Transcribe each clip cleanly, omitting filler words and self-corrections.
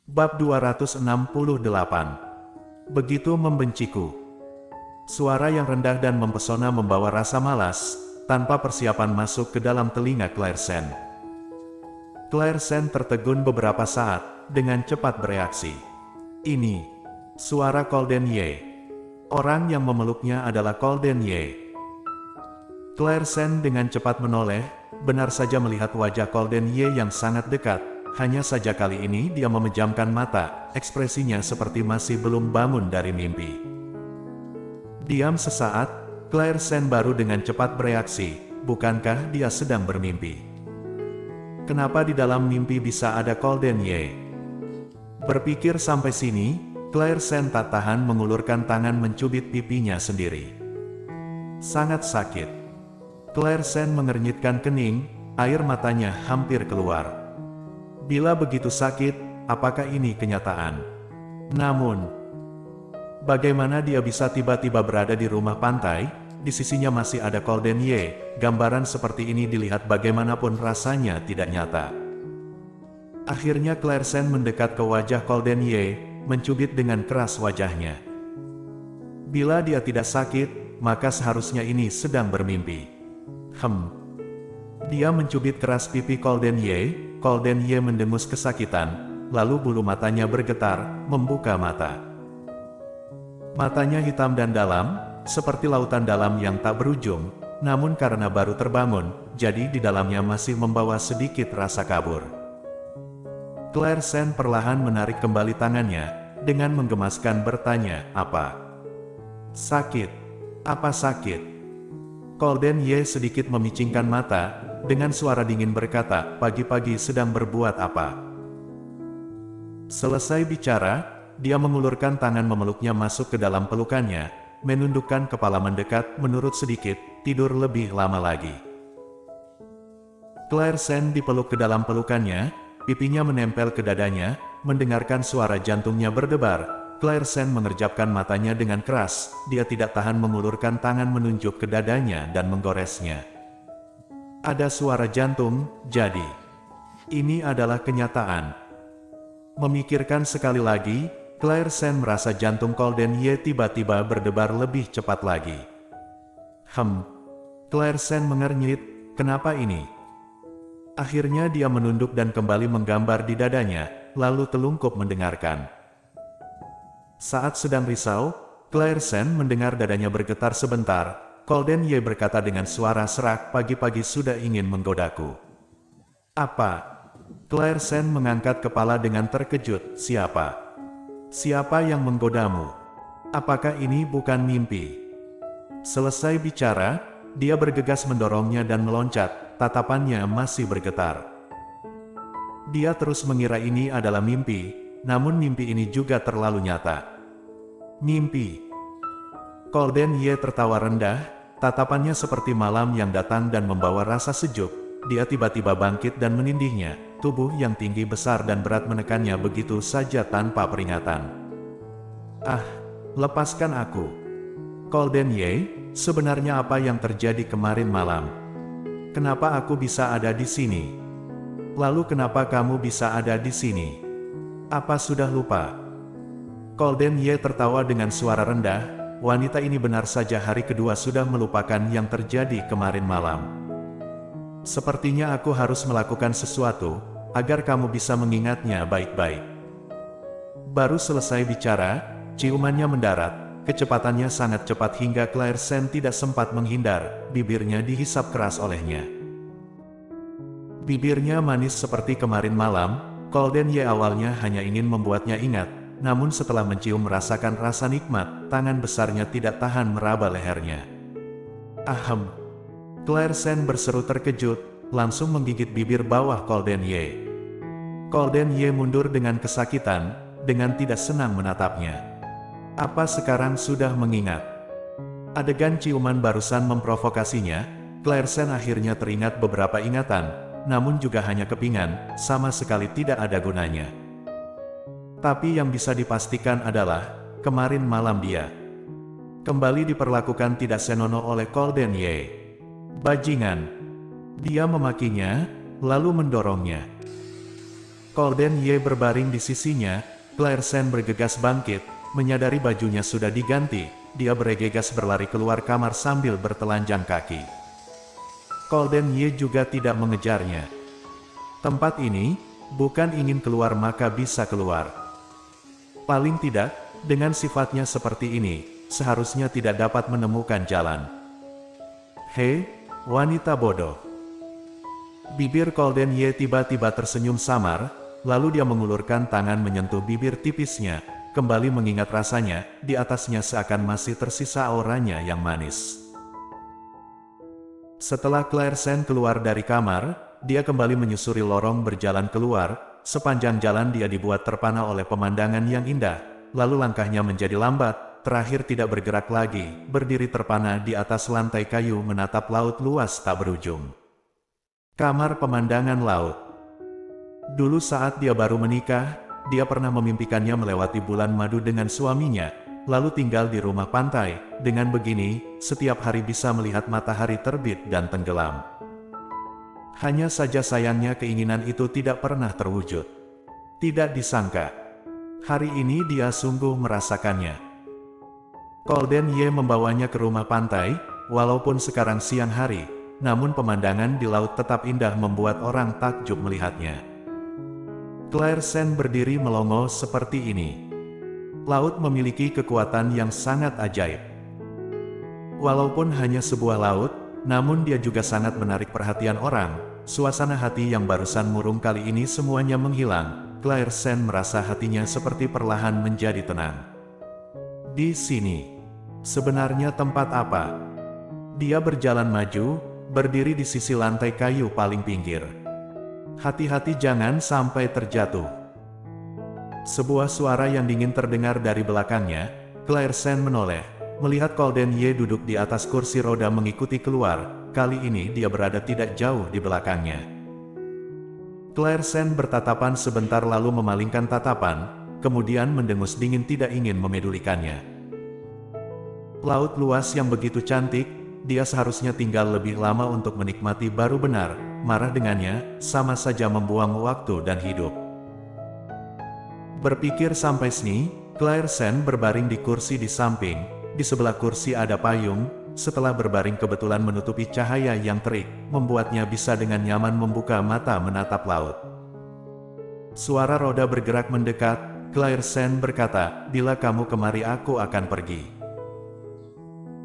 Bab 268. Begitu membenciku. Suara yang rendah dan mempesona membawa rasa malas, tanpa persiapan masuk ke dalam telinga Clairsen. Clairsen tertegun beberapa saat, dengan cepat bereaksi. Ini, suara Coldenye. Orang yang memeluknya adalah Coldenye. Clairsen dengan cepat menoleh, benar saja melihat wajah Coldenye yang sangat dekat. Hanya saja kali ini dia memejamkan mata, ekspresinya seperti masih belum bangun dari mimpi. Diam sesaat, Clairsen baru dengan cepat bereaksi, bukankah dia sedang bermimpi? Kenapa di dalam mimpi bisa ada Coldenye? Berpikir sampai sini, Clairsen tak tahan mengulurkan tangan mencubit pipinya sendiri. Sangat sakit. Clairsen mengernyitkan kening, air matanya hampir keluar. Bila begitu sakit, apakah ini kenyataan? Namun, bagaimana dia bisa tiba-tiba berada di rumah pantai, di sisinya masih ada Coldenye, gambaran seperti ini dilihat bagaimanapun rasanya tidak nyata. Akhirnya Clairsen mendekat ke wajah Coldenye, mencubit dengan keras wajahnya. Bila dia tidak sakit, maka seharusnya ini sedang bermimpi. Dia mencubit keras pipi Coldenye. Coldenye mendengus kesakitan, lalu bulu matanya bergetar, membuka mata. Matanya hitam dan dalam, seperti lautan dalam yang tak berujung, namun karena baru terbangun, jadi di dalamnya masih membawa sedikit rasa kabur. Clairsen perlahan menarik kembali tangannya, dengan menggemaskan bertanya, "Apa? Sakit? Apa sakit?" Coldenye sedikit memicingkan mata, dengan suara dingin berkata, "Pagi-pagi sedang berbuat apa?" Selesai bicara, dia mengulurkan tangan memeluknya masuk ke dalam pelukannya, menundukkan kepala mendekat, menurut sedikit, tidur lebih lama lagi. Clairsen dipeluk ke dalam pelukannya, pipinya menempel ke dadanya, mendengarkan suara jantungnya berdebar. Clairsen mengerjapkan matanya dengan keras, dia tidak tahan mengulurkan tangan menunjuk ke dadanya dan menggoresnya. Ada suara jantung, jadi ini adalah kenyataan. Memikirkan sekali lagi, Clairsen merasa jantung Coldenye tiba-tiba berdebar lebih cepat lagi. Clairsen mengernyit, kenapa ini? Akhirnya dia menunduk dan kembali menggambar di dadanya, lalu telungkup mendengarkan. Saat sedang risau, Clairsen mendengar dadanya bergetar sebentar. Coldenye berkata dengan suara serak, "Pagi-pagi sudah ingin menggodaku." "Apa?" Clairsen mengangkat kepala dengan terkejut. "Siapa? Siapa yang menggodamu? Apakah ini bukan mimpi?" Selesai bicara, dia bergegas mendorongnya dan meloncat, tatapannya masih bergetar. Dia terus mengira ini adalah mimpi, namun mimpi ini juga terlalu nyata. Mimpi. Coldenye tertawa rendah, tatapannya seperti malam yang datang dan membawa rasa sejuk. Dia tiba-tiba bangkit dan menindihnya, tubuh yang tinggi besar dan berat menekannya begitu saja tanpa peringatan. "Ah, lepaskan aku." "Coldenye, sebenarnya apa yang terjadi kemarin malam? Kenapa aku bisa ada di sini? Lalu kenapa kamu bisa ada di sini? Apa sudah lupa?" Coldenye tertawa dengan suara rendah. "Wanita ini benar saja hari kedua sudah melupakan yang terjadi kemarin malam. Sepertinya aku harus melakukan sesuatu, agar kamu bisa mengingatnya baik-baik." Baru selesai bicara, ciumannya mendarat, kecepatannya sangat cepat hingga Clairsen tidak sempat menghindar, bibirnya dihisap keras olehnya. Bibirnya manis seperti kemarin malam. Coldenye awalnya hanya ingin membuatnya ingat, namun setelah mencium merasakan rasa nikmat, tangan besarnya tidak tahan meraba lehernya. "Ahem." Clairsen berseru terkejut, langsung menggigit bibir bawah Coldenye. Coldenye mundur dengan kesakitan, dengan tidak senang menatapnya. Apa sekarang sudah mengingat? Adegan ciuman barusan memprovokasinya. Clairsen akhirnya teringat beberapa ingatan, namun juga hanya kepingan, sama sekali tidak ada gunanya. Tapi yang bisa dipastikan adalah, kemarin malam dia kembali diperlakukan tidak senonoh oleh Coldenye. "Bajingan!" Dia memakinya, lalu mendorongnya. Colden Ye berbaring di sisinya. Claire Sen bergegas bangkit, menyadari bajunya sudah diganti. Dia bergegas berlari keluar kamar sambil bertelanjang kaki. Colden Ye juga tidak mengejarnya. Tempat ini, bukan ingin keluar maka bisa keluar. Paling tidak, dengan sifatnya seperti ini, seharusnya tidak dapat menemukan jalan. Hei, wanita bodoh. Bibir Colden Ye tiba-tiba tersenyum samar, lalu dia mengulurkan tangan menyentuh bibir tipisnya, kembali mengingat rasanya, di atasnya seakan masih tersisa auranya yang manis. Setelah Claire Sen keluar dari kamar, dia kembali menyusuri lorong berjalan keluar. Sepanjang jalan dia dibuat terpana oleh pemandangan yang indah, lalu langkahnya menjadi lambat, terakhir tidak bergerak lagi, berdiri terpana di atas lantai kayu menatap laut luas tak berujung. Kamar pemandangan laut. Dulu saat dia baru menikah, dia pernah memimpikannya melewati bulan madu dengan suaminya, lalu tinggal di rumah pantai. Dengan begini, setiap hari bisa melihat matahari terbit dan tenggelam. Hanya saja sayangnya keinginan itu tidak pernah terwujud. Tidak disangka, hari ini dia sungguh merasakannya. Colden Ye membawanya ke rumah pantai, walaupun sekarang siang hari, namun pemandangan di laut tetap indah membuat orang takjub melihatnya. Claire Sen berdiri melongo seperti ini. Laut memiliki kekuatan yang sangat ajaib. Walaupun hanya sebuah laut, namun dia juga sangat menarik perhatian orang. Suasana hati yang barusan murung kali ini semuanya menghilang. Claire Sen merasa hatinya seperti perlahan menjadi tenang. Di sini, sebenarnya tempat apa? Dia berjalan maju, berdiri di sisi lantai kayu paling pinggir. Hati-hati jangan sampai terjatuh. Sebuah suara yang dingin terdengar dari belakangnya. Claire Sen menoleh, melihat Colden Ye duduk di atas kursi roda mengikuti keluar. Kali ini dia berada tidak jauh di belakangnya. Claire Sen bertatapan sebentar lalu memalingkan tatapan, kemudian mendengus dingin tidak ingin memedulikannya. Laut luas yang begitu cantik, dia seharusnya tinggal lebih lama untuk menikmati baru benar. Marah dengannya, sama saja membuang waktu dan hidup. Berpikir sampai sini, Claire Sen berbaring di kursi di samping. Di sebelah kursi ada payung. Setelah berbaring kebetulan menutupi cahaya yang terik, membuatnya bisa dengan nyaman membuka mata menatap laut. Suara roda bergerak mendekat. Claire Sen berkata, "Bila kamu kemari aku akan pergi."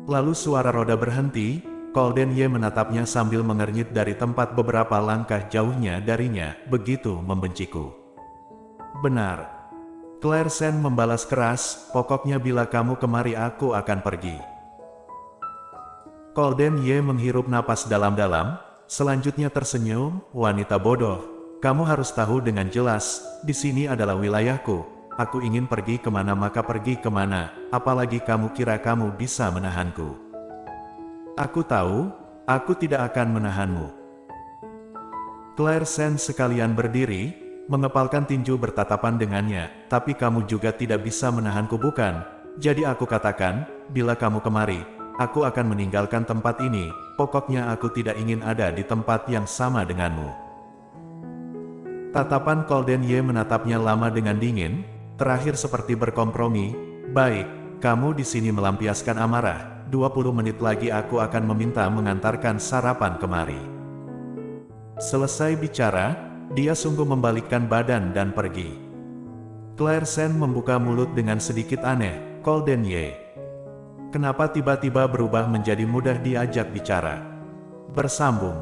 Lalu suara roda berhenti. Colden Ye menatapnya sambil mengernyit dari tempat beberapa langkah jauhnya darinya, "Begitu membenciku." "Benar." Claire Sen membalas keras, "Pokoknya bila kamu kemari aku akan pergi." Colden Ye menghirup napas dalam-dalam, selanjutnya tersenyum, "Wanita bodoh, kamu harus tahu dengan jelas, di sini adalah wilayahku. Aku ingin pergi kemana maka pergi kemana, apalagi kamu kira kamu bisa menahanku. Aku tahu, aku tidak akan menahanmu." Claire Sen sekalian berdiri, mengepalkan tinju bertatapan dengannya, "Tapi kamu juga tidak bisa menahanku bukan? Jadi aku katakan, bila kamu kemari, aku akan meninggalkan tempat ini. Pokoknya aku tidak ingin ada di tempat yang sama denganmu." Tatapan Colden Ye menatapnya lama dengan dingin, terakhir seperti berkompromi. "Baik, kamu di sini melampiaskan amarah. 20 menit lagi aku akan meminta mengantarkan sarapan kemari." Selesai bicara, dia sungguh membalikkan badan dan pergi. Claire Sen membuka mulut dengan sedikit aneh. Colden Ye, kenapa tiba-tiba berubah menjadi mudah diajak bicara? Bersambung.